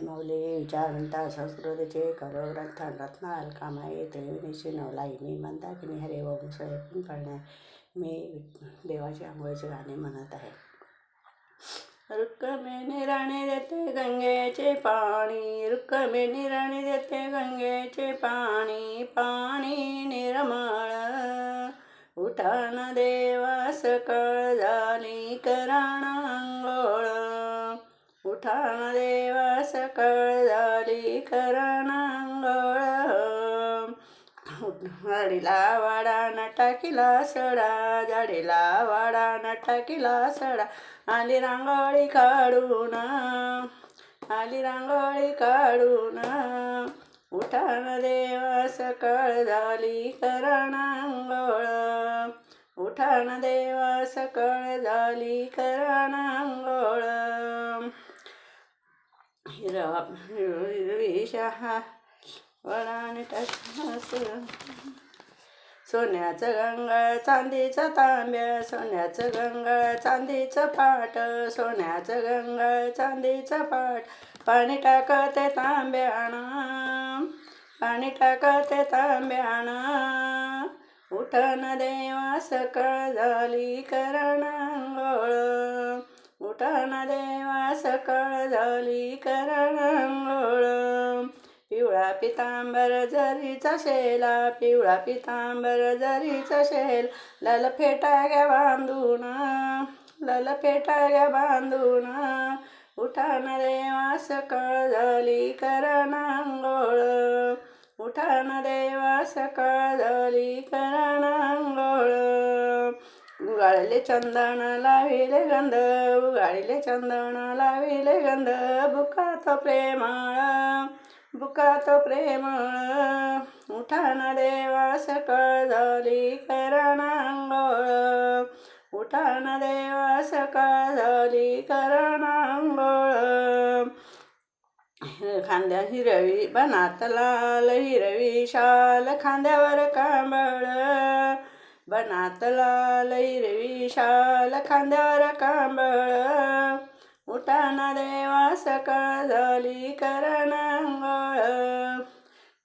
मौले विचारवंता संस्कृतीचे करोग्रंथ रत्नाल कामाये त्रिवेणीशी नवलाईनी मंदाकिनी हरे ओम स्वयं करण्या मी देवाच्या आंघोळीचे गाणे म्हणत आहे. रुक्मिणी राणी देते गंगेचे पाणी, रुक्मिणी राणी देते गंगेचे पाणी, पाणी निर्मळ. उठान देवा सकळ झाली करण अंघोळ, उठान देवा सकळ झाली करण अंघोळ. झाडीला वाडा न टाकीला सडा, झाडीला वाडा न टाकीला सडा. आली रांगोळी काढून, आली रांगोळी काढून. उठान देवा सकळ झाली करण अंघोळ, उठान देवा सकळ झाली करण अंघोळ. हिरवी शहा वडाने सोन्याचं गंगळ चांदीचं तांब्या, सोन्याचं गंगळ चांदीचं पाट, सोन्याचं गंगळ चांदीचं पाट. पाणी टाकते तांब्यानं, पाणी टाकते तांब्यानं. उठन देवा सकळ झाली करण अंघोळ, उठन देवा सकळ झाली करण अंघोळ. पिवळा पितांबर जरीचा शेला, पिवळा पितांबर जरीचा शेल. लाल फेटाग्या बांधून, लाल फेटाग्या बांधून. उठान देवा सकळ झाली करण अंघोळ, उठान देवा सकळ झाली करण अंघोळ. उगाळले चंदन लाविले गंध, उगाळले चंदन लाविले गंध. बुकात प्रेमळ, बुकात प्रेमळ. उठान देवा सकळ झाली करण अंघोळ, उठान देवा सकळ झाली करण अंघोळ. खांद्या हिरवी बनात लाल, हिरवी शाल खांद्यावर कांबळ. बनात लाल हिरवी शाल खांद्यावर कांबळ. उठान देवा सकळ झाली करण अंघोळ,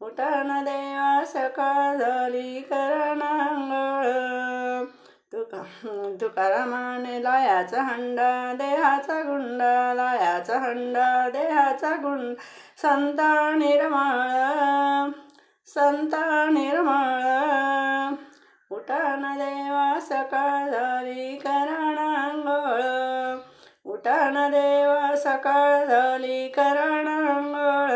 उठान देवा सकळ झाली करण अंघोळ. तुकारामाने लायाचा हंडा देहाचा गुंडा, लायाचा हंडा देहाचा गुंड. संत निर्मळ, संत निर्मळ. उठान देवा सकळ झाली करण अंघोळ, उठान देवा सकळ झाली करण अंघोळ.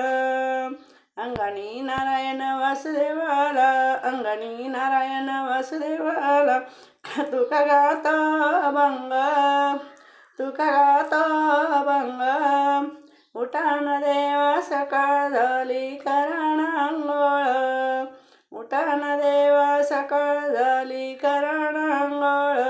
अंगणी नारायण वासुदेवाला, अंगणी नारायण वासुदेवाला. तुका गात अभंग, तुका गात अभंग. उठान देवा सकळ झाली करण अंघोळ, उठान देवा सकळ झाली करण अंघोळ.